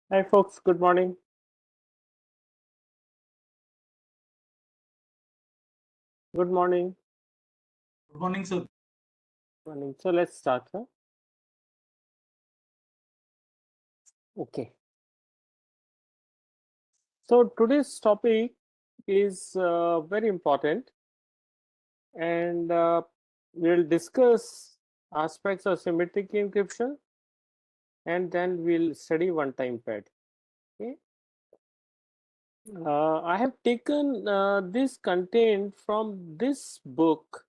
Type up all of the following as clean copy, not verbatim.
Hi folks, good morning. Good morning. Good morning, sir. Morning. So let's start. Okay. So today's topic is very important, and we'll discuss aspects of symmetric encryption, and then we'll study one-time pad. Okay. I have taken this content from this book.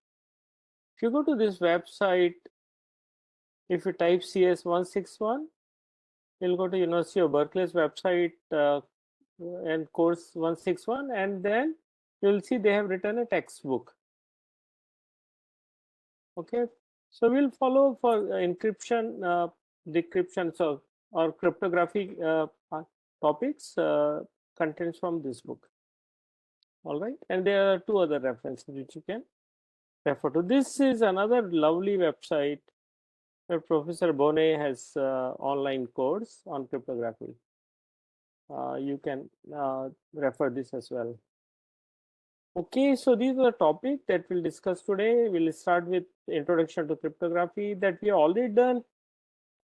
If you go to this website, if you type CS161, you'll go to University of Berkeley's website and course 161, and then you'll see they have written a textbook. Okay, so we'll follow for encryption, decryption, so or cryptography topics, contents from this book. All right, and there are two other references which you can refer to. This is another lovely website where Professor Bonet has online course on cryptography. You can refer this as well. Okay, so these are the topic that we'll discuss today. We'll start with introduction to cryptography that we have already done.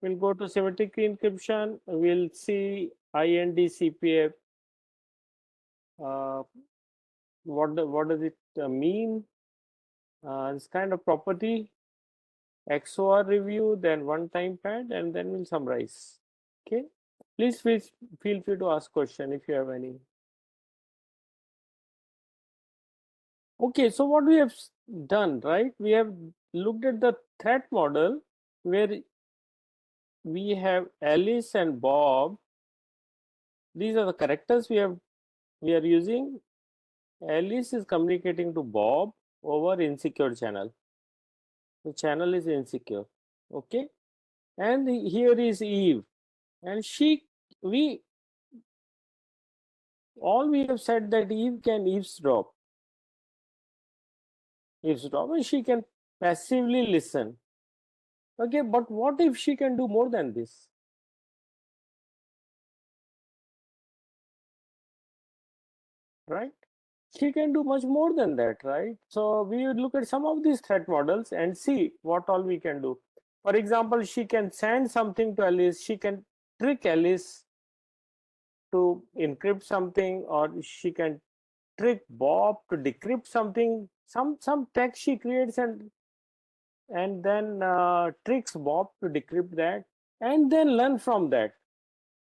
We'll go to symmetric encryption. We'll see IND-CPF. What does it mean? This kind of property, XOR review, then one-time pad, and then we'll summarize. Okay, please feel free to ask question if you have any. Okay, so what we have done, right? We have looked at the threat model where we have Alice and Bob. These are the characters we are using. Alice is communicating to Bob over insecure channel. The channel is insecure. Okay, and here is Eve, and we all we have said that Eve can eavesdrop, and she can passively listen. Okay, but what if she can do more than this? Right? She can do much more than that, right? So we would look at some of these threat models and see what all we can do. For example, she can send something to Alice, she can trick Alice to encrypt something, or she can trick Bob to decrypt something, some text she creates, and then tricks Bob to decrypt that, and then learn from that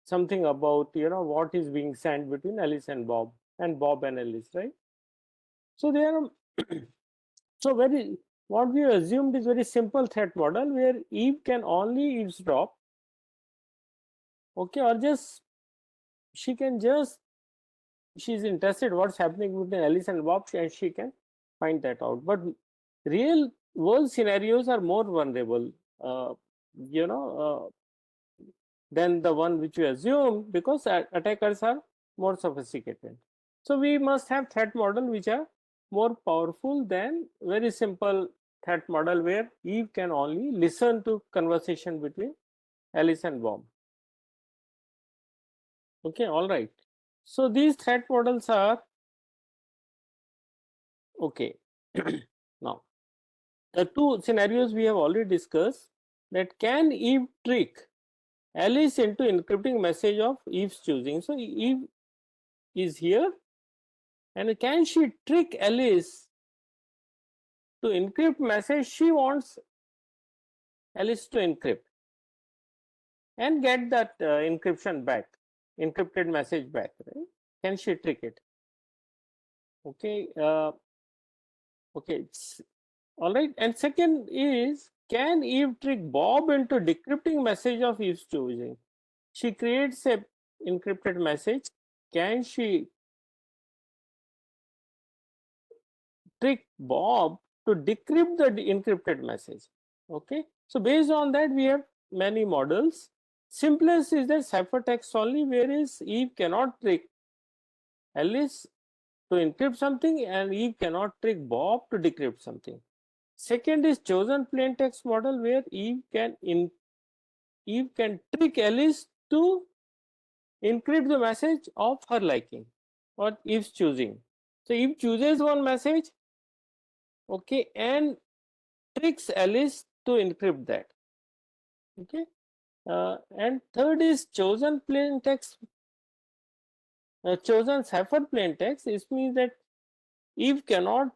something about what is being sent between Alice and Bob and Alice, right? So they are so very what we assumed is very simple threat model where Eve can only eavesdrop, okay, or just she can just she's interested what's happening between Alice and Bob, and she can find that out. But real world scenarios are more vulnerable, uh, you know, than the one which we assume because attackers are more sophisticated. So we must have threat model which are more powerful than very simple threat model where Eve can only listen to conversation between Alice and Bob. Okay, all right. So these threat models are okay. Now, the two scenarios we have already discussed, that can Eve trick Alice into encrypting message of Eve's choosing. So Eve is here, and can she trick Alice to encrypt message she wants Alice to encrypt and get that encryption back, encrypted message back, right? Can she trick it? Okay, okay, all right. And second is, can Eve trick Bob into decrypting message of Eve's choosing? She creates a encrypted message. Can she trick Bob to decrypt the encrypted message? Okay, so based on that, we have many models. Simplest is the ciphertext only, whereas Eve cannot trick Alice to encrypt something, and Eve cannot trick Bob to decrypt something. Second is chosen plain text model, where Eve can trick Alice to encrypt the message of her liking or Eve's choosing. So Eve chooses one message, okay, and tricks Alice to encrypt that. Okay, and third is chosen plain text. Chosen cipher plain text. It means that Eve cannot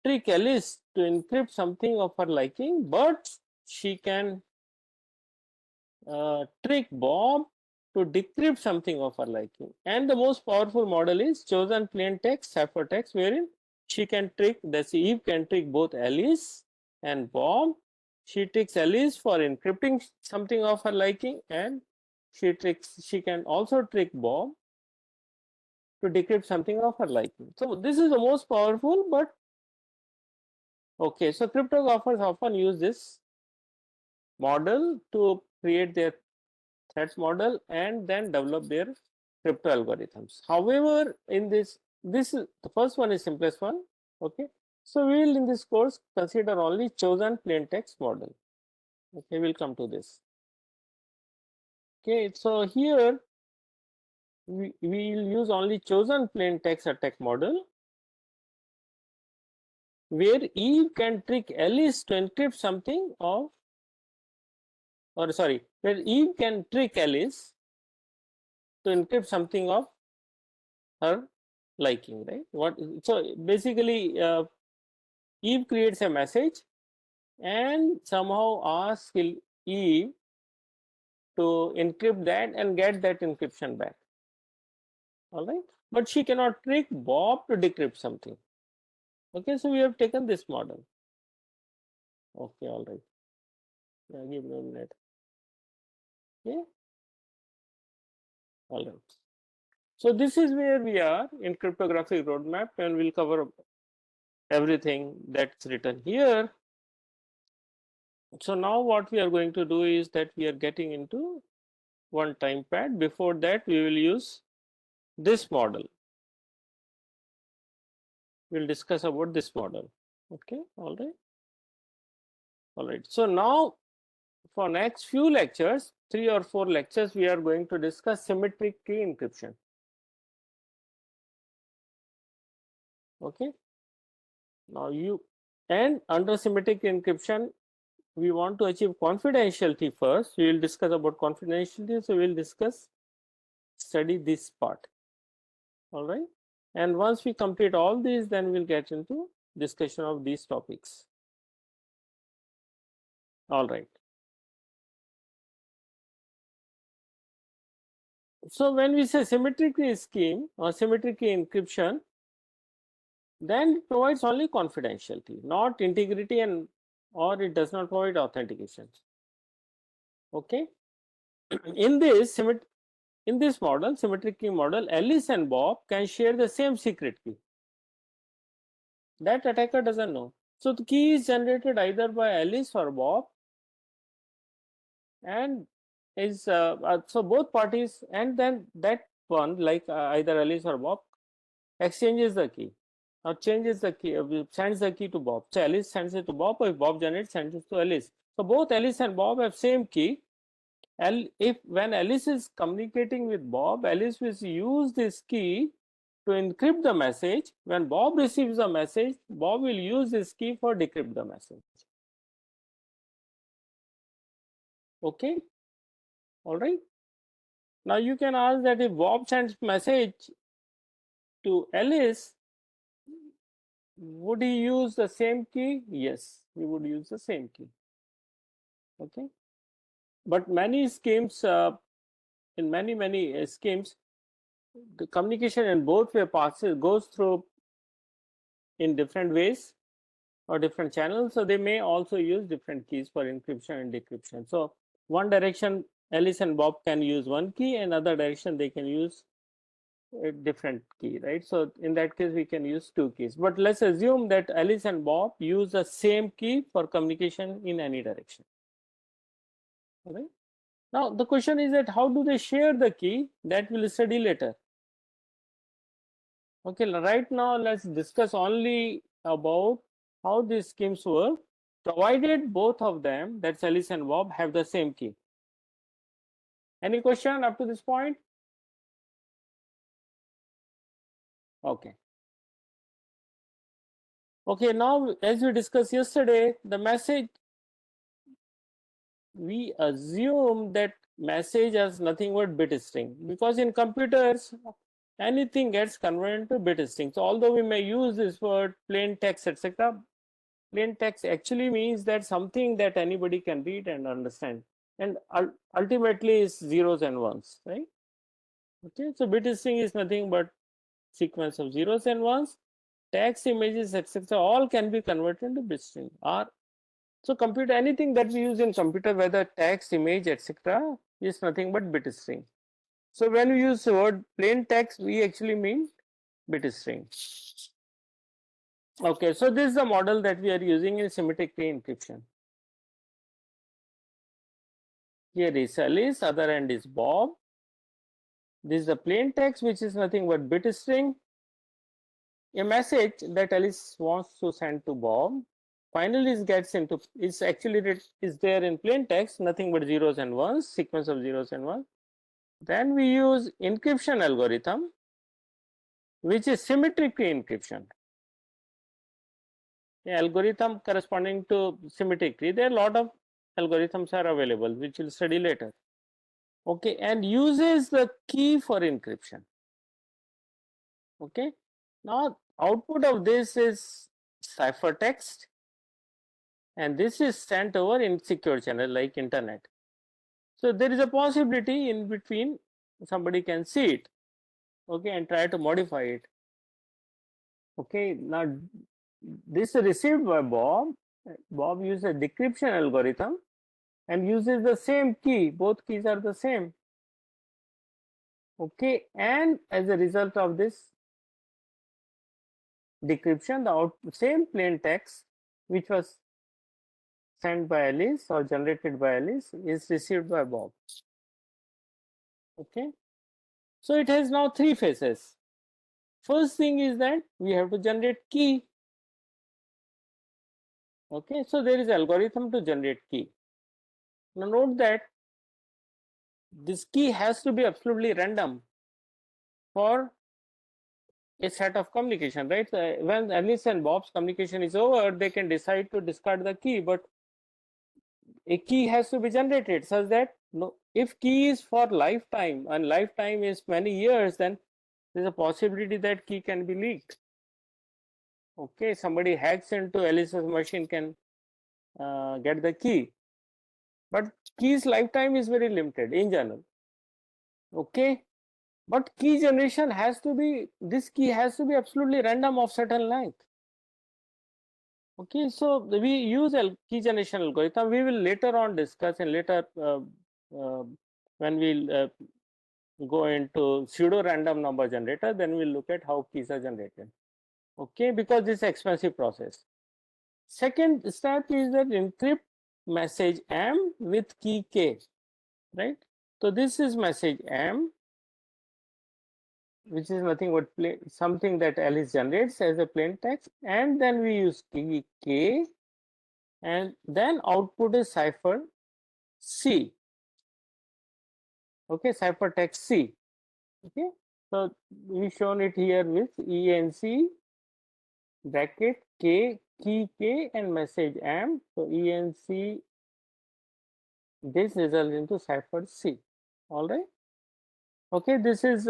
trick Alice to encrypt something of her liking, but she can trick Bob to decrypt something of her liking. And the most powerful model is chosen plain text, cipher text, wherein she can trick, that's Eve can trick both Alice and Bob. She tricks Alice for encrypting something of her liking, and she can also trick Bob to decrypt something of her liking. So this is the most powerful, but okay, so cryptographers often use this model to create their threats model and then develop their crypto algorithms. However, in this is the first one is simplest one. Okay, so we will in this course consider only chosen plain text model. Okay, we'll come to this. Okay, so here we will use only chosen plain text attack model, where Eve can trick Alice to encrypt something of, or sorry, where Eve can trick Alice to encrypt something of her liking, right? What, so basically Eve creates a message and somehow asks Eve to encrypt that and get that encryption back. All right, but she cannot trick Bob to decrypt something. Okay, so we have taken this model. Okay, all right. Yeah, give me a minute. Okay, all right. So this is where we are in cryptographic roadmap, and we'll cover everything that's written here. So now what we are going to do is that we are getting into one time pad. Before that, we will use this model. We'll discuss about this model. Okay, all right. All right. So now for next few lectures, 3 or 4 lectures, we are going to discuss symmetric key encryption. Okay. Now and under symmetric encryption, we want to achieve confidentiality first. We will discuss about confidentiality. So we will study this part. All right. And once we complete all these, then we'll get into discussion of these topics. All right. So when we say symmetric key scheme or symmetric key encryption, then it provides only confidentiality, not integrity, and or it does not provide authentication. Okay. In this model, symmetric key model, Alice and Bob can share the same secret key. That attacker doesn't know. So the key is generated either by Alice or Bob, and is so both parties, and then that one, like either Alice or Bob, exchanges the key or changes the key, sends the key to Bob. So Alice sends it to Bob, or if Bob generates, sends it to Alice. So both Alice and Bob have same key. If when Alice is communicating with Bob, Alice will use this key to encrypt the message. When Bob receives the message, Bob will use this key for decrypt the message. Okay, all right. Now you can ask that if Bob sends message to Alice, would he use the same key? Yes, he would use the same key. Okay, but many schemes, in many schemes, the communication in both way passes goes through in different ways or different channels, so they may also use different keys for encryption and decryption. So one direction Alice and Bob can use one key, and other direction they can use a different key, right? So in that case we can use two keys, but let's assume that Alice and Bob use the same key for communication in any direction. All right, now the question is that how do they share the key? That we'll study later. Okay, right now let's discuss only about how these schemes work, provided both of them, that's Alice and Bob, have the same key. Any question up to this point? Okay. Okay, now as we discussed yesterday, the message, we assume that message has nothing but bit string, because in computers anything gets converted to bit string. So although we may use this word plain text, etc., plain text actually means that something that anybody can read and understand, and ultimately is zeros and ones, right? Okay, so bit string is nothing but sequence of zeros and ones. Text, images, etc., all can be converted into bit string. Or so computer, anything that we use in computer, whether text, image, etc., is nothing but bit string. So when we use the word plain text, we actually mean bit string. Okay, so this is the model that we are using in symmetric key encryption. Here is Alice, other end is Bob. This is the plain text, which is nothing but bit string. A message that Alice wants to send to Bob finally gets into, is actually is there in plain text, nothing but zeros and ones, sequence of zeros and ones. Then we use encryption algorithm, which is symmetric key encryption. The algorithm corresponding to symmetric key, there are a lot of algorithms are available, which we'll study later. Okay, and uses the key for encryption. Okay, now output of this is ciphertext, and this is sent over in secure channel like internet. So there is a possibility in between somebody can see it, okay, and try to modify it. Okay, now this is received by Bob. Bob uses a decryption algorithm and uses the same key. Both keys are the same. Okay, and as a result of this decryption, the same plain text which was sent by Alice or generated by Alice is received by Bob. Okay, so it has now three phases. First thing is that we have to generate key. Okay, so there is algorithm to generate key. Now note that this key has to be absolutely random for a set of communication, right? When Alice and Bob's communication is over, they can decide to discard the key, but a key has to be generated such that, no, if key is for lifetime and lifetime is many years, then there's a possibility that key can be leaked. Okay, somebody hacks into Alice's machine, can get the key, but key's lifetime is very limited in general. Okay, but key generation has to be, this key has to be absolutely random of certain length. Okay, so we use a key generation algorithm. We will later on discuss, and later when we'll go into pseudo random number generator, then we'll look at how keys are generated. Okay, because this is expensive process. Second step is that encrypt message M with key K, right? So this is message M, which is nothing but something that Alice generates as a plain text, and then we use key K, and then output is cipher C. Okay, ciphertext C. Okay, so we shown it here with ENC bracket K, key K, and message M. So ENC, this results into cipher C. All right. Okay, this is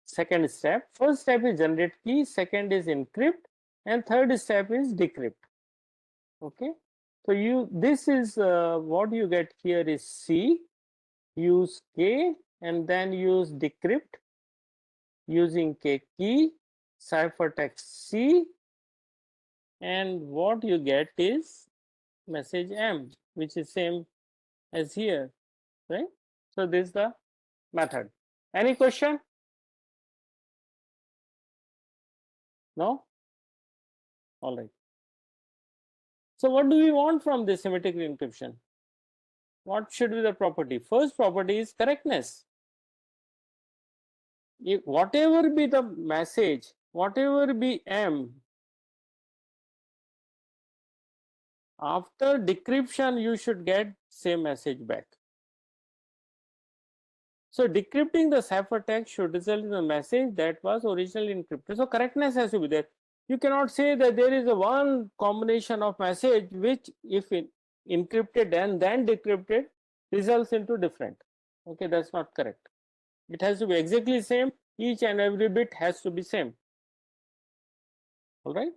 second step. First step is generate key, second is encrypt, and third step is decrypt. Okay, so this is what you get here is C, use K, and then use decrypt using K key, ciphertext C, and what you get is message M, which is same as here, right? So this is the method. Any question? No? All right. So what do we want from this symmetric encryption? What should be the property? First property is correctness. If whatever be the message, whatever be M, after decryption you should get same message back. So decrypting the ciphertext should result in a message that was originally encrypted. So correctness has to be there. You cannot say that there is a one combination of message which, if encrypted and then decrypted, results into different. Okay, that's not correct. It has to be exactly same. Each and every bit has to be same. All right.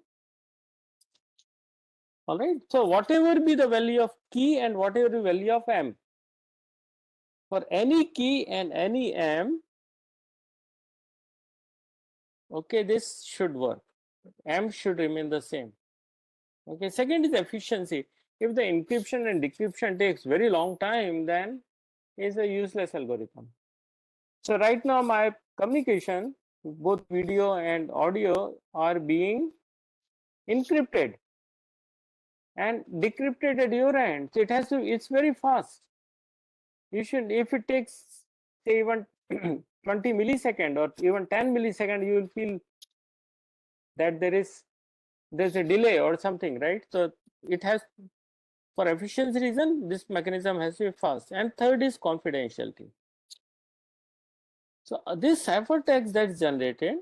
All right. So whatever be the value of key and whatever the value of M, for any key and any M, okay, this should work. M should remain the same. Okay. Second is efficiency. If the encryption and decryption takes very long time, then it's a useless algorithm. So right now my communication, both video and audio, are being encrypted and decrypted at your end. So it has to, it's very fast. You should, if it takes say even 20 millisecond or even 10 millisecond, you will feel that there's a delay or something, right? So it has, for efficiency reason, this mechanism has to be fast. And third is confidentiality. So this ciphertext that's generated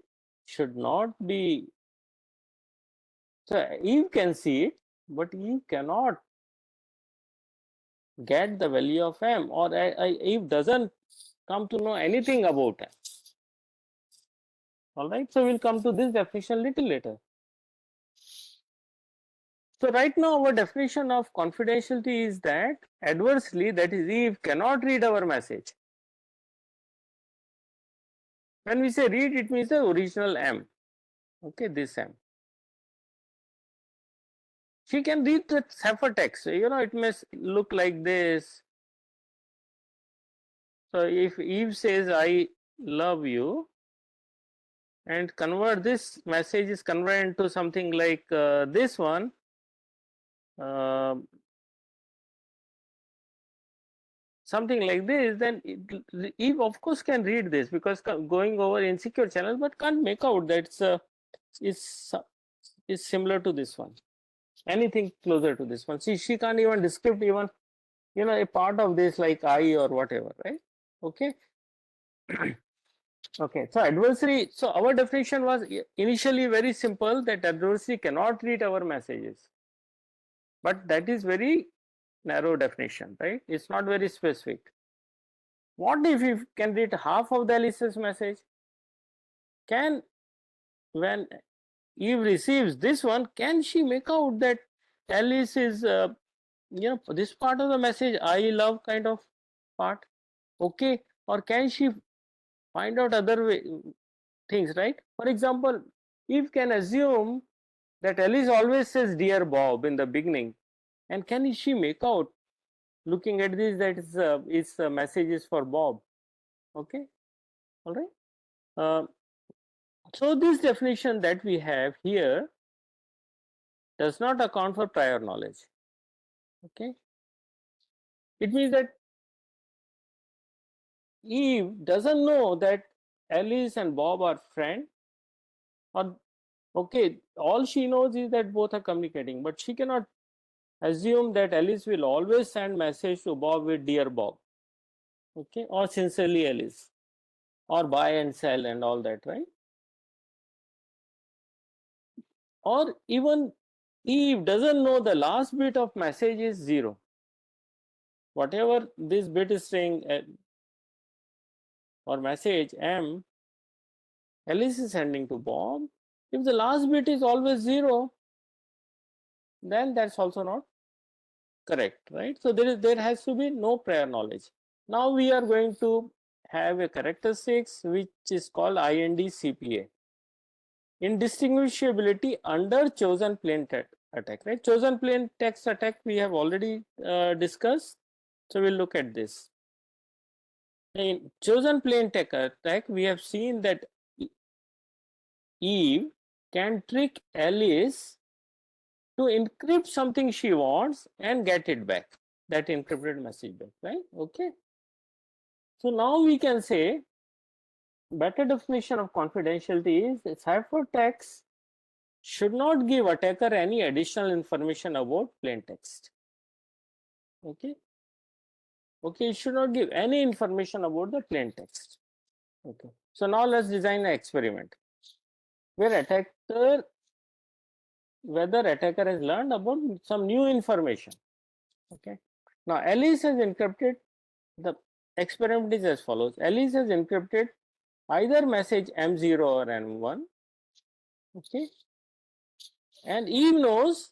should not be, so Eve can see it, but Eve cannot get the value of M, or Eve doesn't come to know anything about M. All right, so we'll come to this definition little later. So right now our definition of confidentiality is that adversely, that is, Eve cannot read our message. When we say read, it means the original M. Okay, this M. She can read the ciphertext. You know, it may look like this. So if Eve says, I love you, and convert this message is converted into something like this one. Something like this, then Eve of course can read this because going over insecure channel, but can't make out that is similar to this one, anything closer to this one. She can't even describe even, you know, a part of this like I or whatever, right? Okay. Okay, so adversary, so our definition was initially very simple, that adversary cannot read our messages, but that is very narrow definition, right? It's not very specific. What if you can read half of the Alice's message? Can, when Eve receives this one, can she make out that Alice is, you know, this part of the message, I love kind of part? Okay, or can she find out other things, right? For example, Eve can assume that Alice always says dear Bob in the beginning, and can she make out, looking at this, that its message is for Bob? Okay, all right. So this definition that we have here does not account for prior knowledge. Okay, it means that Eve doesn't know that Alice and Bob are friends, or okay, all she knows is that both are communicating, but she cannot assume that Alice will always send message to Bob with dear Bob, okay, or sincerely Alice, or buy and sell and all that, right? Or even Eve doesn't know the last bit of message is 0. Whatever this bit is saying, or message M, Alice is sending to Bob. If the last bit is always 0, then that's also not correct, right? So there has to be no prior knowledge. Now we are going to have a characteristics which is called IND-CPA. Indistinguishability under chosen plain text attack, right? Chosen plain text attack we have already discussed. So we'll look at this. In chosen plain text attack, we have seen that Eve can trick Alice to encrypt something she wants and get it back, that encrypted message back, right? Okay. So now we can say better definition of confidentiality is ciphertext should not give attacker any additional information about plain text. Okay. Okay, it should not give any information about the plain text. Okay, so now let's design an experiment where whether attacker has learned about some new information. Okay, now Alice has encrypted. The experiment is as follows: Alice has encrypted either message M0 or M1. Okay, and Eve knows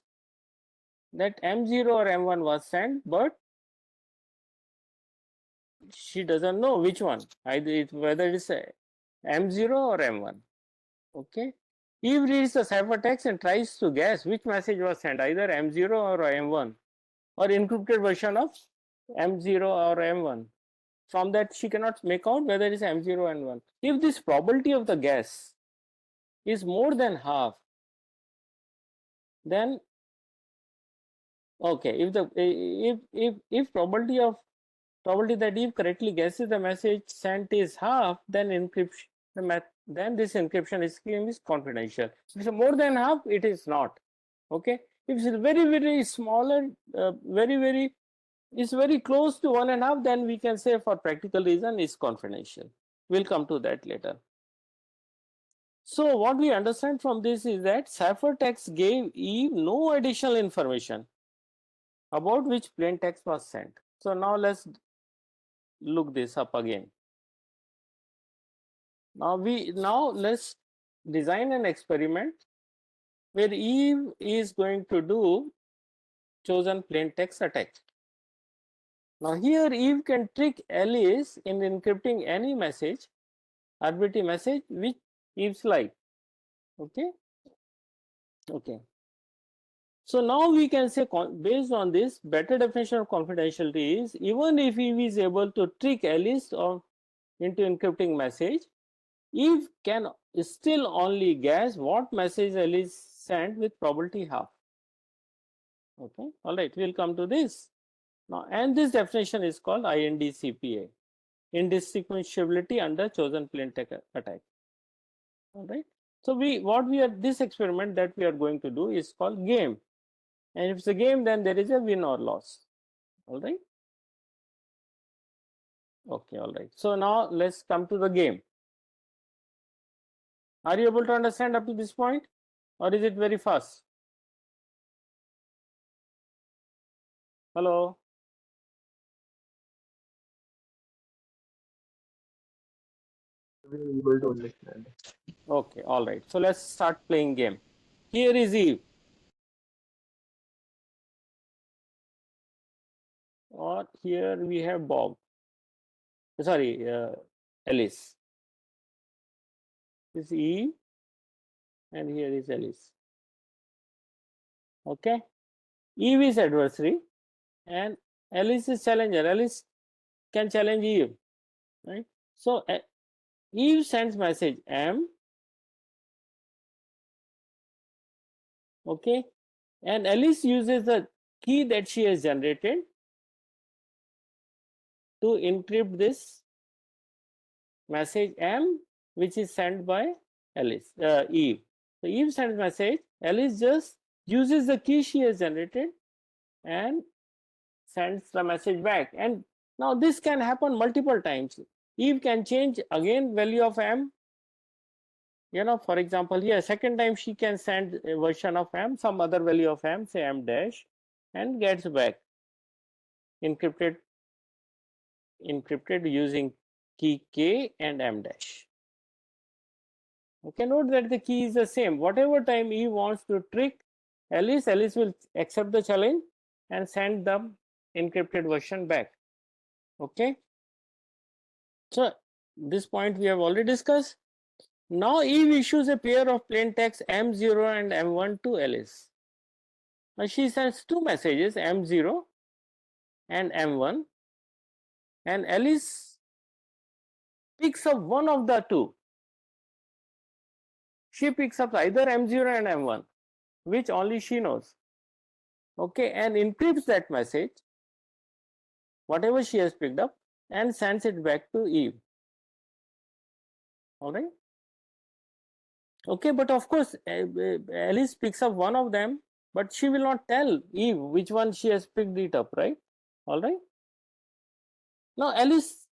that M0 or M1 was sent, but she doesn't know which one, either whether it is M0 or M1. Okay, Eve reads the ciphertext and tries to guess which message was sent, either M0 or M1, or encrypted version of M0 or M1. From that, she cannot make out whether it is M0 and 1. If this probability of the guess is more than half, then okay. If probability that Eve correctly guesses the message sent is half, then encryption then this encryption is claimed is confidential. If it's more than half, it is not. Okay. If it's very smaller, is very close to 1.5, then we can say for practical reason is confidential. We'll come to that later. So what we understand from this is that ciphertext gave Eve no additional information about which plain text was sent. So now let's look this up again. Now let's design an experiment where Eve is going to do chosen plain text attack. Now here Eve can trick Alice in encrypting any message, arbitrary message which Eve's like. Okay. Okay. So now we can say, based on this, better definition of confidentiality is even if Eve is able to trick Alice into encrypting message, Eve can still only guess what message Alice sent with probability half. Okay, all right, we'll come to this now, and this definition is called INDCPA, indistinguishability under chosen plain text attack. All right, so this experiment that we are going to do is called game. And if it's a game, then there is a win or loss. All right. Okay, all right. So now let's come to the game. Are you able to understand up to this point, or is it very fast? Hello. Able to understand. Okay, all right. So let's start playing game. Here is Eve. Or here we have Bob. Sorry, Alice. This is Eve, and here is Alice. Okay. Eve is adversary, and Alice is challenger. Alice can challenge Eve, right? So Eve sends message M. Okay, and Alice uses the key that she has generated to encrypt this message M, which is sent by Eve. So Eve sends message, Alice just uses the key she has generated and sends the message back. And now this can happen multiple times. Eve can change again value of M. For example, here second time she can send a version of M, some other value of M, say M dash, and gets back encrypted using key K and M dash. Okay, note that the key is the same. Whatever time Eve wants to trick Alice, Alice will accept the challenge and send the encrypted version back. Okay. So this point we have already discussed. Now Eve issues a pair of plain text M0 and M1 to Alice. Now she sends two messages, M0 and M1, and Alice picks up one of the two. She picks up either M0 and M1, which only she knows. Okay, and encrypts that message, whatever she has picked up, and sends it back to Eve. All right. Okay, but of course, Alice picks up one of them, but she will not tell Eve which one she has picked it up, right? All right. Now Alice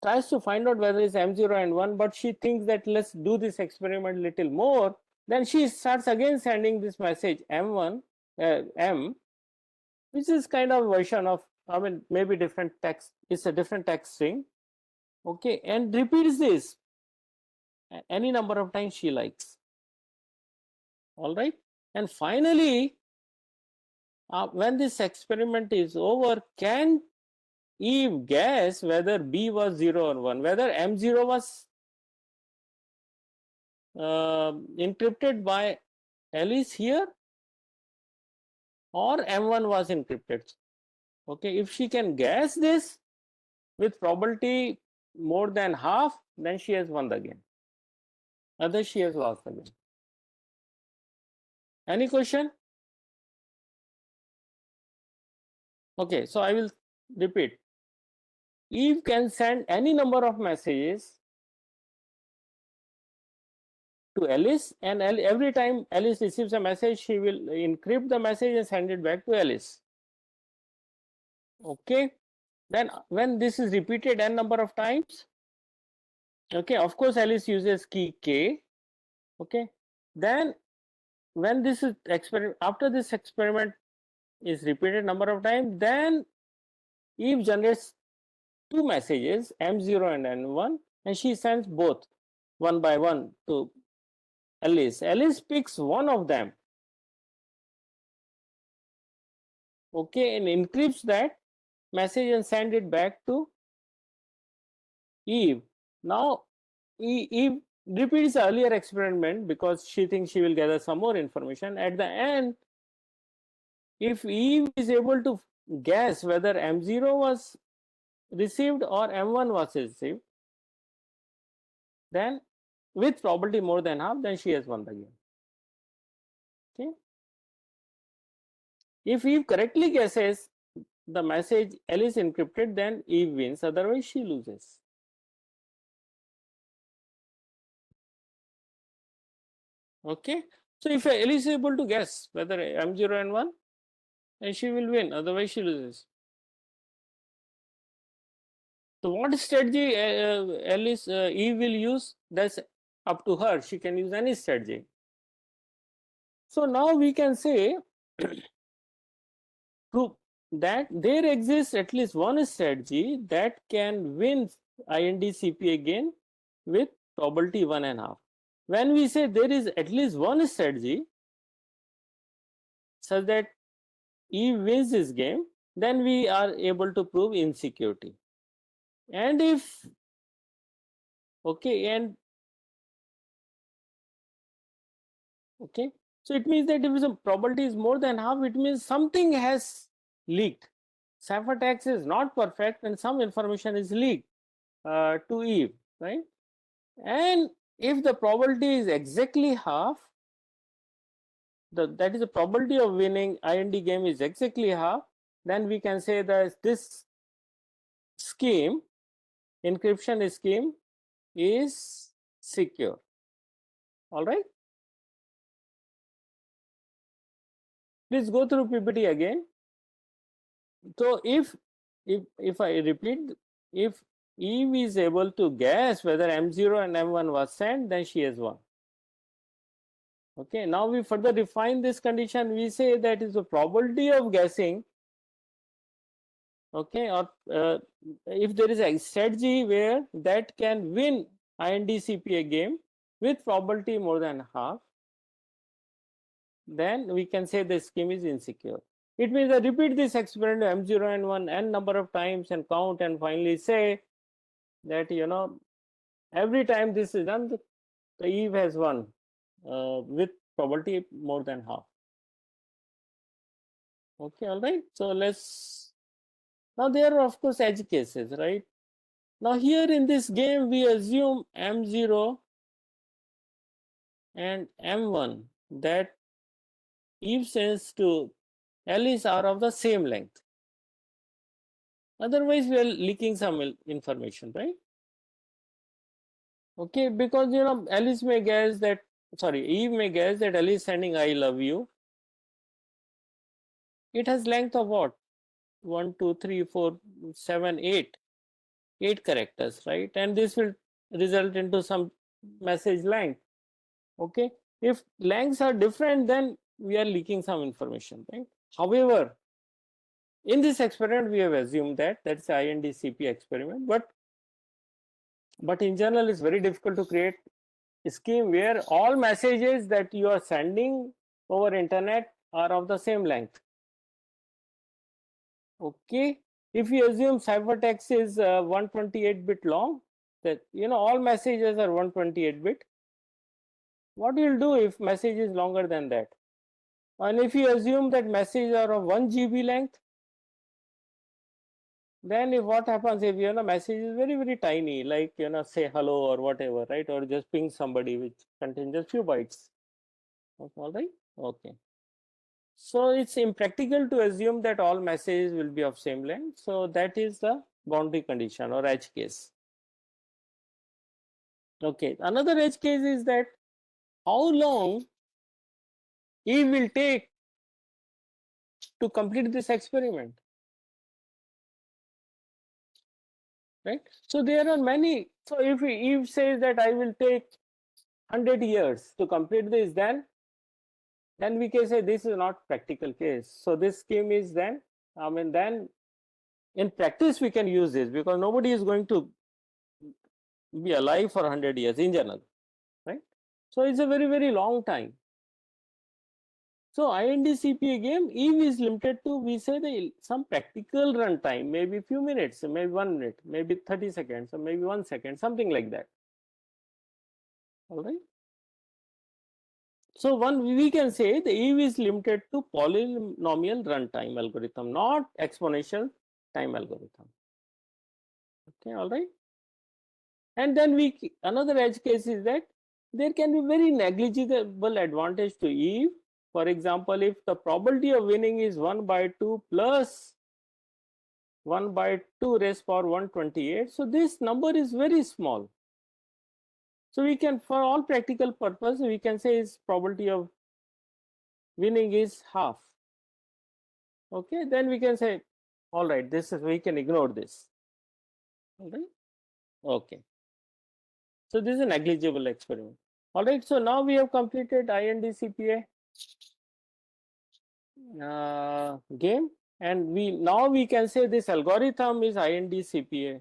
tries to find out whether it's M0 and 1, but she thinks that let's do this experiment little more. Then she starts again sending this message M1, M, which is kind of version of, I mean, maybe different text, it's a different text string, okay, and repeats this any number of times she likes. All right, and finally, when this experiment is over, can Eve guess whether B was 0 or 1, whether M0 was encrypted by Alice here or M1 was encrypted. Okay, if she can guess this with probability more than half, then she has won the game. Otherwise, she has lost the game. Any question? Okay, so I will repeat. Eve can send any number of messages to Alice, and every time Alice receives a message, she will encrypt the message and send it back to Alice. Okay, then when this is repeated n number of times, okay, of course Alice uses key K, okay, then when this is after this experiment is repeated number of times, then Eve generates two messages, M0 and M1, and she sends both one by one to Alice. Alice picks one of them, okay, and encrypts that message and send it back to Eve. Now Eve repeats the earlier experiment because she thinks she will gather some more information. At the end, if Eve is able to guess whether M0 was received or M1 was received, then with probability more than half, then she has won the game. Okay. If Eve correctly guesses the message L is encrypted, then Eve wins, otherwise she loses. Okay. So if L is able to guess whether M0 and 1, then she will win, otherwise she loses. So what strategy Eve will use, that's up to her. She can use any strategy. So now we can say prove that there exists at least one strategy that can win INDCP again with probability 1.5. When we say there is at least one strategy such that Eve wins this game, then we are able to prove insecurity. And if okay, and okay, so it means that if the probability is more than half, it means something has leaked. Ciphertext is not perfect and some information is leaked to Eve, right? And if the probability is exactly half, that is the probability of winning IND game is exactly half, then we can say that this scheme, encryption scheme, is secure. All right. Please go through PPT again. So if I repeat, if Eve is able to guess whether M0 and M1 was sent, then she has won. Okay, now we further define this condition. We say that is the probability of guessing. Okay, or if there is a strategy where that can win INDCPA game with probability more than half, then we can say the scheme is insecure. It means I repeat this experiment M0 and 1 n number of times and count and finally say that, you know, every time this is done, the Eve has won with probability more than half. Okay, all right. So let's, now there are of course edge cases, right? Now here in this game, we assume M0 and M1 that Eve sends to Alice are of the same length. Otherwise, we are leaking some information, right? Okay, because you know, Alice may guess that, sorry, Eve may guess that Alice sending I love you. It has length of what? 1, 2, 3, 4, 7, 8 characters, right? And this will result into some message length. Okay, if lengths are different, then we are leaking some information, right? However, in this experiment we have assumed that that's INDCP experiment, but in general it's very difficult to create a scheme where all messages that you are sending over internet are of the same length. Okay, if you assume ciphertext is 128-bit long, that all messages are 128-bit, what you will do if message is longer than that? And if you assume that messages are of 1 GB length, then if what happens if message is very very tiny, like say hello or whatever, right, or just ping somebody which contains just few bytes. All right, okay. So it's impractical to assume that all messages will be of same length. So that is the boundary condition or edge case. Okay, another edge case is that how long Eve will take to complete this experiment, right? So there are many. So if Eve says that I will take 100 years to complete this, then we can say this is not practical case. So this scheme is then in practice we can use this because nobody is going to be alive for 100 years in general, right? So it's a very very long time. So INDCP again, Eve is limited to, we say, some practical runtime, maybe few minutes, maybe 1 minute, maybe 30 seconds, or maybe 1 second, something like that. All right. So we can say the Eve is limited to polynomial runtime algorithm, not exponential time algorithm. Okay, all right. And then another edge case is that there can be very negligible advantage to Eve. For example, if the probability of winning is 1 by 2 plus 1 by 2 raised power 128, so this number is very small. So we can, for all practical purpose, we can say its probability of winning is half. Okay, then we can say, all right, we can ignore this. All right. Okay. So this is a negligible experiment. All right. So now we have completed INDCPA game, and we can say this algorithm is INDCPA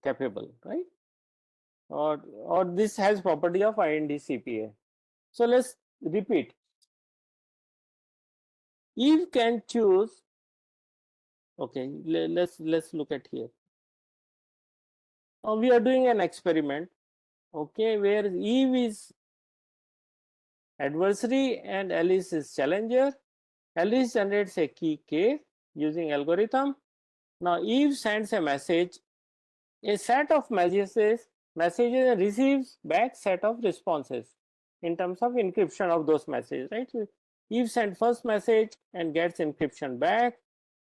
capable, right? Or this has property of INDCPA. So let's repeat. Eve can choose. Okay, let's look at here. We are doing an experiment. Okay, where Eve is adversary and Alice is challenger. Alice generates a key K using algorithm. Now Eve sends a message, a set of messages and receives back set of responses in terms of encryption of those messages, right? So Eve sends first message and gets encryption back.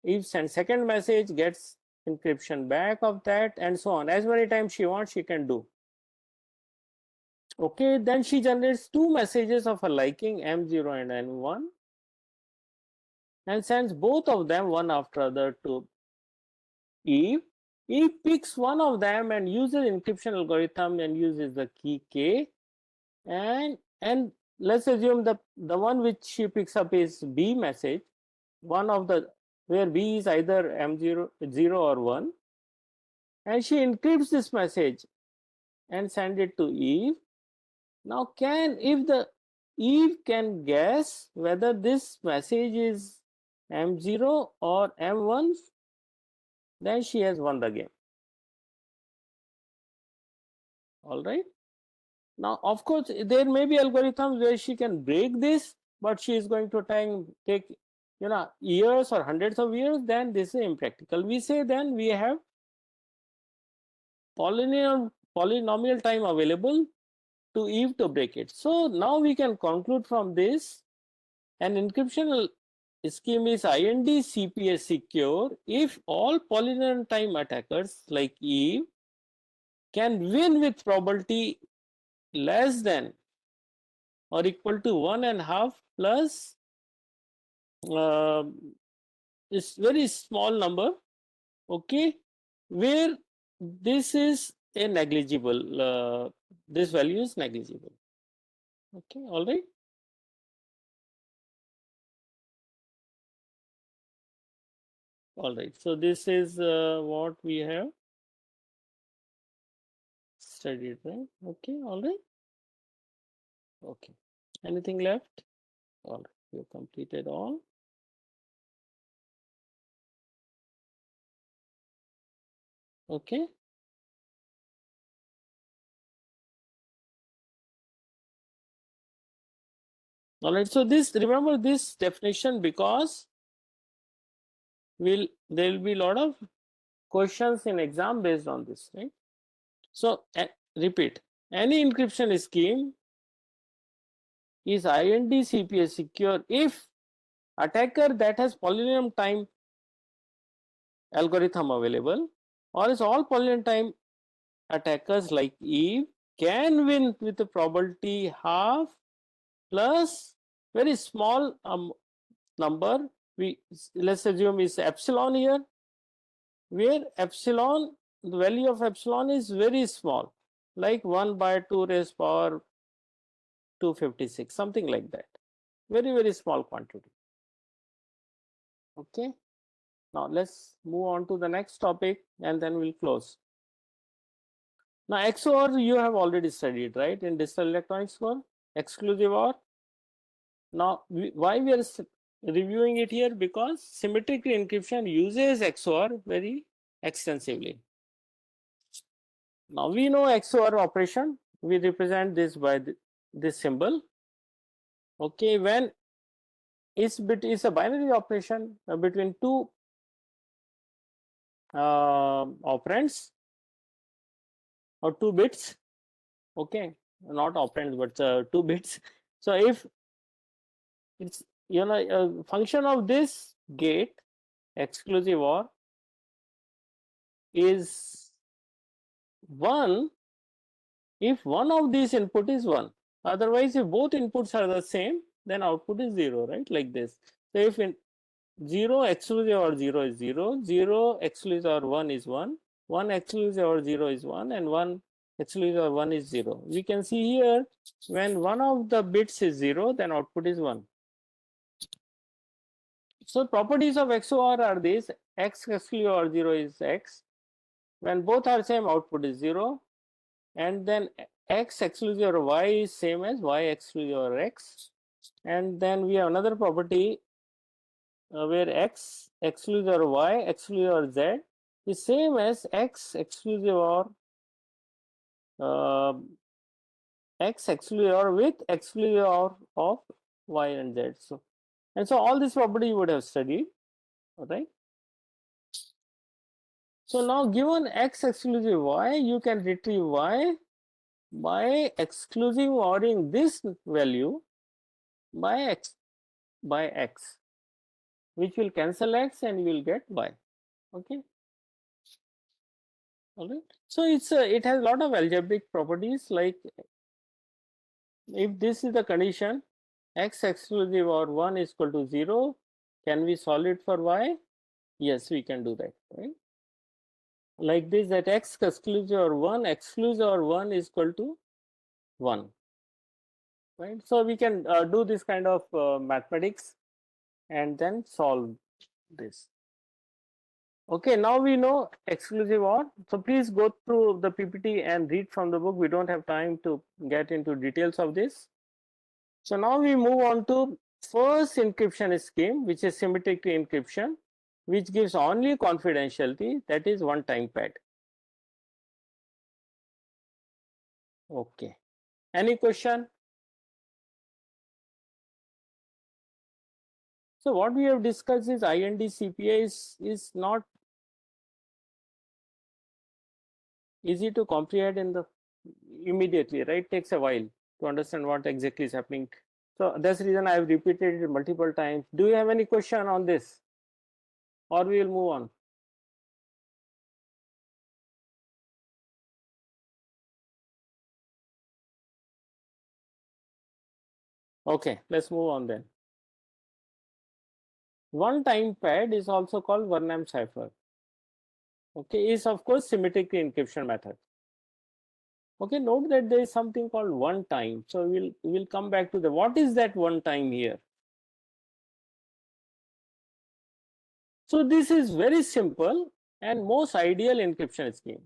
Eve sends second message, gets encryption back of that, and so on. As many times she wants, she can do. Okay, then she generates two messages of her liking, M0 and M1, and sends both of them one after other to Eve. Eve picks one of them and uses encryption algorithm and uses the key K, and let's assume the one which she picks up is B message, one of the where B is either M0 0 or 1, and she encrypts this message and send it to Eve. Now if the Eve can guess whether this message is M0 or M1, then she has won the game. All right. Now, of course, there may be algorithms where she can break this, but she is going to take years or hundreds of years. Then this is impractical. We say then we have polynomial time available to Eve to break it. So now we can conclude from this an encryption scheme is INDCPA secure if all polynomial time attackers like Eve can win with probability less than or equal to 1.5 plus is very small number, okay, where this is a negligible, this value is negligible. Okay, all right. All right, so this is what we have studied, right? Okay, all right. Okay, anything left? All right, you completed all. Okay. All right, so this, remember this definition, because there will be a lot of questions in exam based on this, right? So repeat, any encryption scheme is IND-CPA secure if attacker that has polynomial time algorithm available, or is all polynomial time attackers like Eve can win with the probability half plus very small number. We let's assume is epsilon here, where epsilon, the value of epsilon is very small, like 1 by 2 raised power 256, something like that. Very small quantity. Okay. Now let's move on to the next topic and then we'll close. Now XOR you have already studied, right, in digital electronics core, exclusive OR. Now why we are reviewing it here? Because symmetric encryption uses XOR very extensively. Now we know XOR operation, we represent this by this symbol. Okay, when each bit is a binary operation between two operands or 2 bits, okay, not operands but 2 bits. So if it's, you know, a function of this gate exclusive OR is 1 if one of these input is 1, otherwise if both inputs are the same then output is 0, right, like this. So if in 0 exclusive OR 0 is 0, 0 exclusive OR 1 is 1, 1 exclusive OR 0 is 1, and 1 exclusive OR 1 is 0. We can see here when one of the bits is 0 then output is 1. So properties of XOR are these: X exclusive OR 0 is X, when both are same output is 0, and then X exclusive OR Y is same as Y exclusive OR X, and then we have another property where X exclusive OR Y exclusive OR Z is same as X exclusive OR X exclusive OR with exclusive OR of Y and Z. So, and so all this property you would have studied, right? So now given X exclusive Y, you can retrieve Y by exclusive ORing this value by X, which will cancel X and you will get Y. Okay. All right. So it has a lot of algebraic properties, like if this is the condition, X exclusive OR 1 is equal to 0, can we solve it for Y? Yes, we can do that, right? Like this, that X exclusive OR 1 is equal to 1, right? So we can do this kind of mathematics and then solve this. Okay, now we know exclusive OR. So please go through the PPT and read from the book. We don't have time to get into details of this. So now we move on to first encryption scheme, which is symmetric encryption, which gives only confidentiality, that is one time pad. Okay. Any question? So what we have discussed is IND-CPA is not easy to comprehend in the immediately, right? Takes a while to understand what exactly is happening. So that's the reason I have repeated it multiple times. Do you have any question on this, or we will move on? Okay, let's move on then. one-time pad is also called Varnam cipher. Okay, is of course symmetric encryption method. Okay, note that there is something called one time. So we'll come back to the what is that one time here. So this is very simple and most ideal encryption scheme.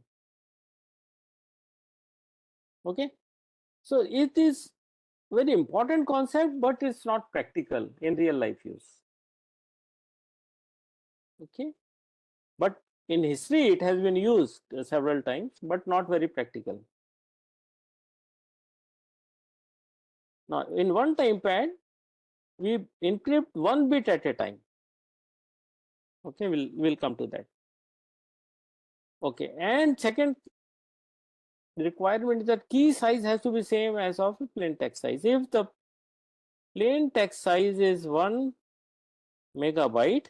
Okay, so it is very important concept, but it's not practical in real life use. Okay, but in history it has been used several times, but not very practical. Now in one time pad we encrypt one bit at a time. Okay, we'll come to that. Okay, and second requirement is that key size has to be same as of plain text size. If the plain text size is 1 megabit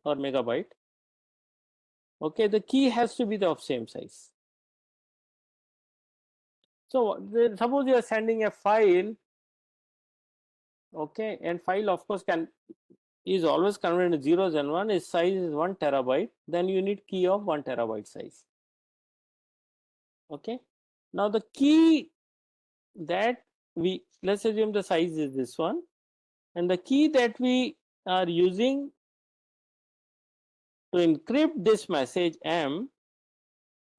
or megabyte, okay, the key has to be of same size. So suppose you are sending a file, okay, and file of course is always converted into zeros and one. Its size is 1 terabyte. Then you need key of 1 terabyte size. Okay, now the key that let's assume the size is this one, and the key that we are using to encrypt this message M,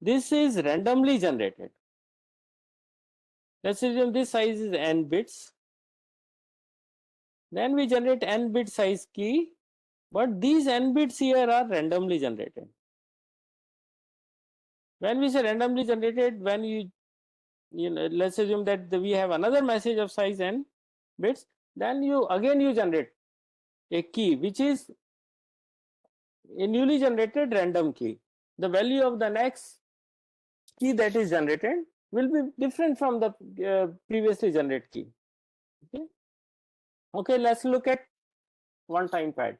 this is randomly generated. Let's assume this size is n bits. Then we generate n bit size key, but these n bits here are randomly generated. When we say randomly generated, when you know, let's assume that we have another message of size n bits, then you generate a key which is a newly generated random key. The value of the next key that is generated will be different from the previously generated key. Okay, okay, let's look at one time pad.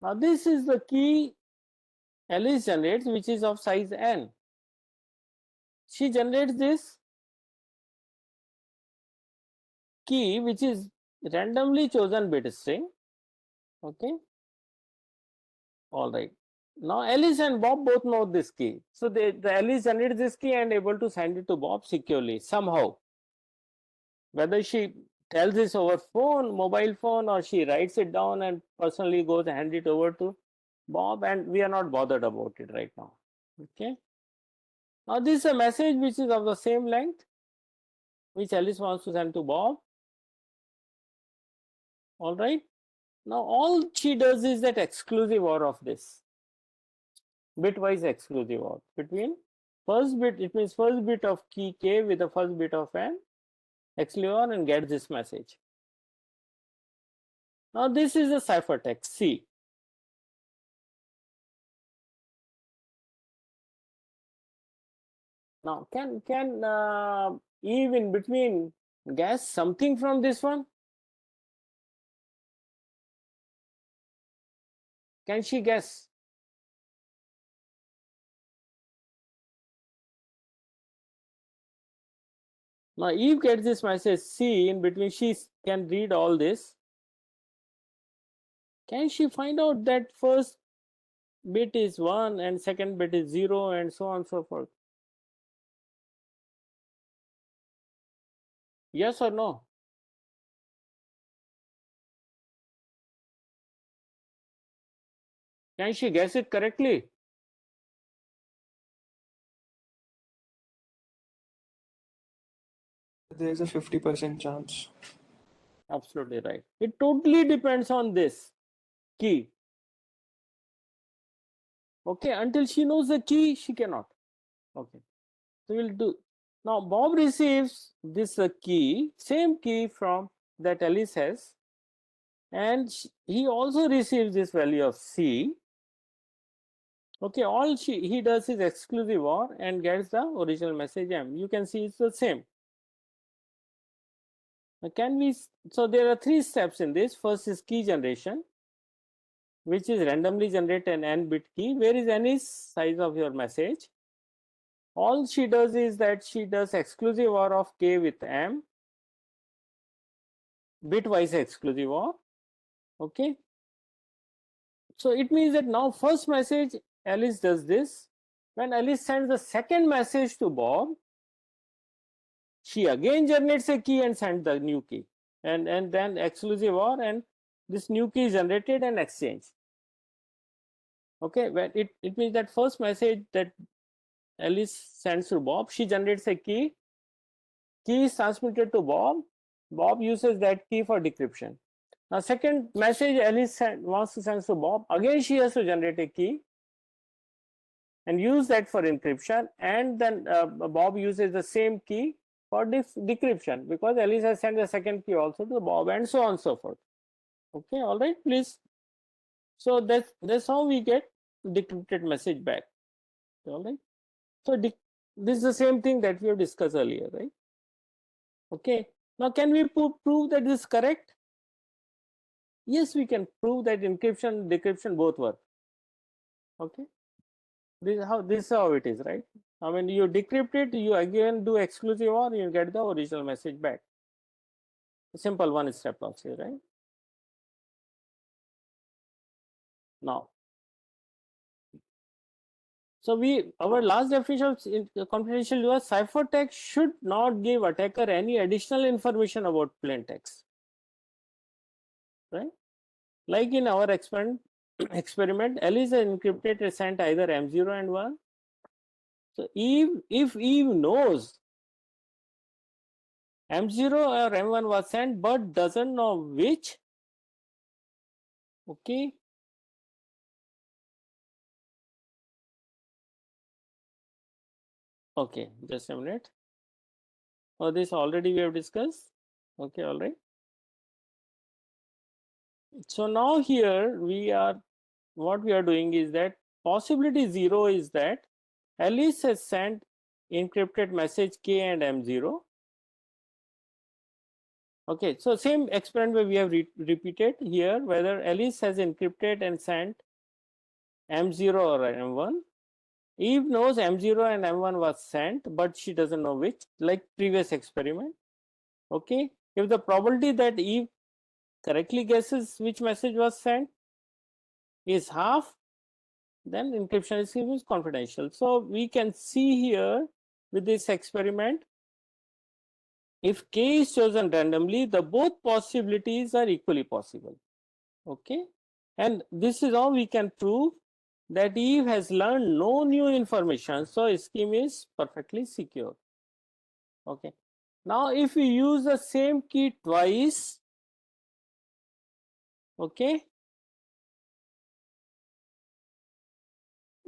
Now this is the key Alice generates, which is of size n. She generates this key which is randomly chosen bit string. Okay, all right. Now Alice and Bob both know this key, so the Alice generates this key and able to send it to Bob securely somehow. Whether she tells this over mobile phone, or she writes it down and personally goes and hand it over to Bob, and we are not bothered about it right now. Okay. Now this is a message which is of the same length, which Alice wants to send to Bob. All right. Now all she does is that exclusive OR of this, bitwise exclusive OR between first bit, it means first bit of key k with the first bit of n exclusive OR, and get this message. Now this is the ciphertext C. Now can Eve in between guess something from this one? Can she guess? Now Eve gets this message C in between, she can read all this. Can she find out that first bit is 1 and second bit is 0 and so on and so forth? Yes or no? Can she guess it correctly? There's a 50% chance. Absolutely right. It totally depends on this key. Okay, until she knows the key, she cannot. Okay, so we'll do. Now Bob receives this key, same key from that Alice has, and he also receives this value of C. Okay, all he does is exclusive OR and gets the original message M. You can see it's the same. Now can we? So there are 3 steps in this. First is key generation, which is randomly generate an n bit key. Where is n is size of your message. All she does is that she does exclusive OR of k with M. bitwise exclusive OR. Okay. So it means that now first message Alice does this. When Alice sends the second message to Bob, she again generates a key and sends the new key, and then exclusive OR, and this new key is generated and exchanged. Okay, when it means that first message that Alice sends to Bob, she generates a key is transmitted to Bob uses that key for decryption. Now second message Alice wants to send to Bob, again she has to generate a key and use that for encryption, and then Bob uses the same key for decryption, because Alice has sent the second key also to Bob, and so on and so forth. Okay, all right, please. So that's how we get decrypted message back. All right. So this is the same thing that we have discussed earlier, right? Okay. Now can we prove that this is correct? Yes, we can prove that encryption and decryption both work. Okay. This is how it is, right? I mean, you decrypt it, you again do exclusive OR, you get the original message back. Simple one step process, right? Now, so our last definition of confidential was ciphertext should not give attacker any additional information about plain text, right? Like in our experiment, Alice has encrypted and sent either M0 and 1. So if Eve knows M0 or M1 was sent but doesn't know which, okay, okay, just a minute. Oh, this already we have discussed. Okay, all right. So now here what we are doing is that possibility 0 is that Alice has sent encrypted message K and M0. Okay, so same experiment we have repeated here, whether Alice has encrypted and sent M0 or M1. Eve knows M0 and M1 was sent, but she doesn't know which, like previous experiment. Okay, if the probability that Eve correctly guesses which message was sent is half, then encryption is confidential. So we can see here with this experiment, if K is chosen randomly, the both possibilities are equally possible. Okay, and this is how we can prove that Eve has learned no new information, so scheme is perfectly secure. Okay, now if we use the same key twice, okay,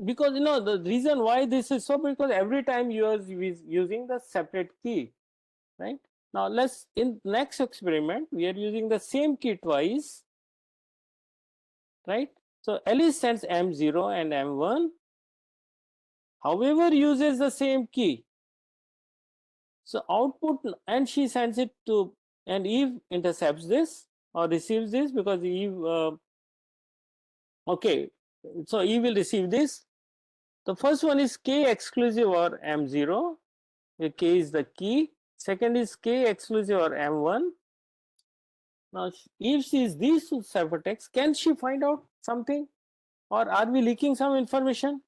because the reason why this is so, because every time you are using the separate key, right? Now let's, in next experiment we are using the same key twice, right? So Alice sends M0 and M1, however uses the same key. So output, and she sends it to, and Eve intercepts this or receives this, because Eve okay, so Eve will receive this. The first one is K exclusive or M0, where K is the key. Second is K exclusive or M1. Now if sees these two ciphertexts, can she find out something, or are we leaking some information?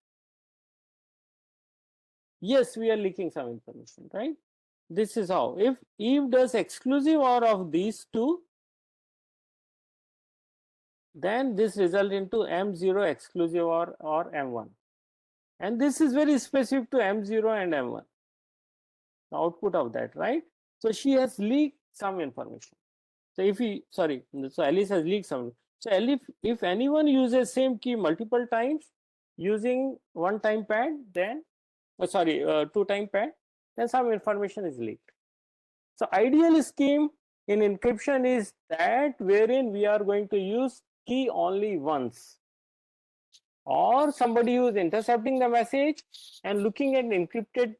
Yes, we are leaking some information, right? This is how, if Eve does exclusive OR of these two, then this result into M0 exclusive or M1, and this is very specific to M0 and M1, the output of that, right? So she has leaked some information. So so Alice has leaked some. So if anyone uses same key multiple times using one time pad, then two time pad, then some information is leaked. So ideal scheme in encryption is that wherein we are going to use key only once, or somebody who is intercepting the message and looking at encrypted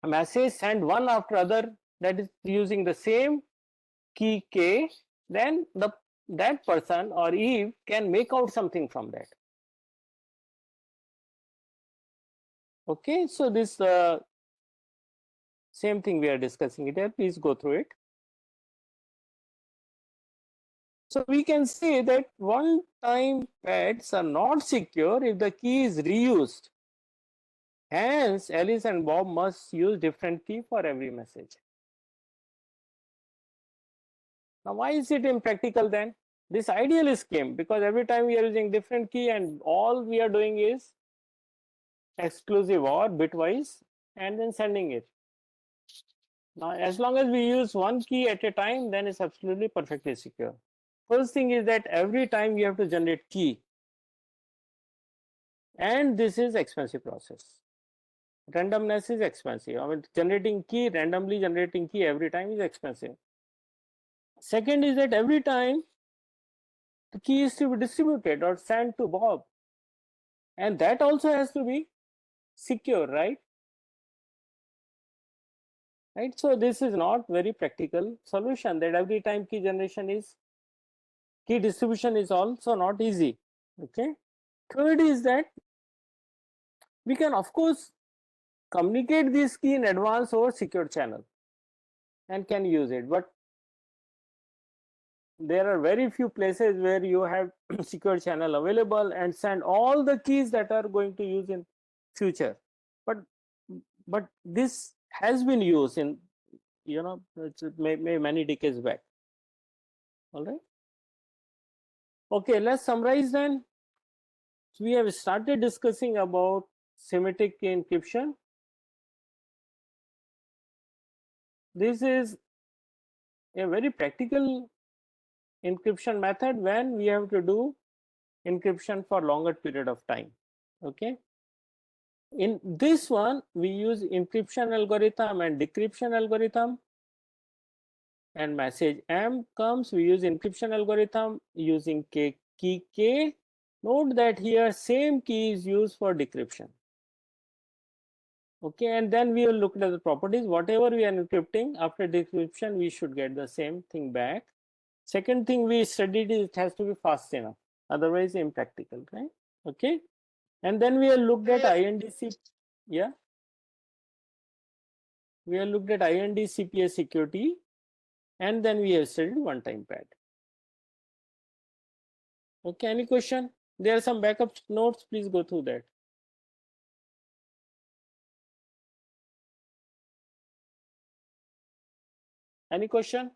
message sent one after other, that is using the same key K, then that person or Eve can make out something from that. Okay, so this same thing we are discussing it here. Please go through it. So we can say that one-time pads are not secure if the key is reused. Hence, Alice and Bob must use different key for every message. Now, why is it impractical then? This idealist came because every time we are using different key and all we are doing is exclusive or bitwise and then sending it. Now, as long as we use one key at a time, then it's absolutely perfectly secure. First thing is that every time you have to generate key, and this is expensive process. Randomness is expensive. I mean, randomly generating key every time is expensive. Second is that every time the key is to be distributed or sent to Bob, and that also has to be secure, right? Right. So this is not very practical solution, that every time key distribution is also not easy. Okay. Third is that we can of course communicate this key in advance over secure channel and can use it, but there are very few places where you have secure channel available and send all the keys that are going to use in future. But this has been used in, you know, many decades back. All right. Okay, let's summarize then. So we have started discussing about symmetric key encryption. This is a very practical encryption method when we have to do encryption for longer period of time. Okay. In this one, we use encryption algorithm and decryption algorithm. And message M comes, we use encryption algorithm using key K. Note that here same key is used for decryption. Okay, and then we will look at the properties. Whatever we are encrypting, after decryption, we should get the same thing back. Second thing we studied is it has to be fast enough, otherwise impractical, right? Okay, and then we have looked at INDC. Yeah, we have looked at IND-CPA security, and then we have studied one-time pad. Okay, any question? There are some backup notes, please go through that. Any question?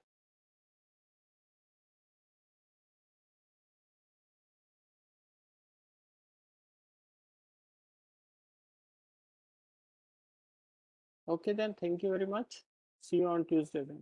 Okay, then thank you very much. See you on Tuesday then.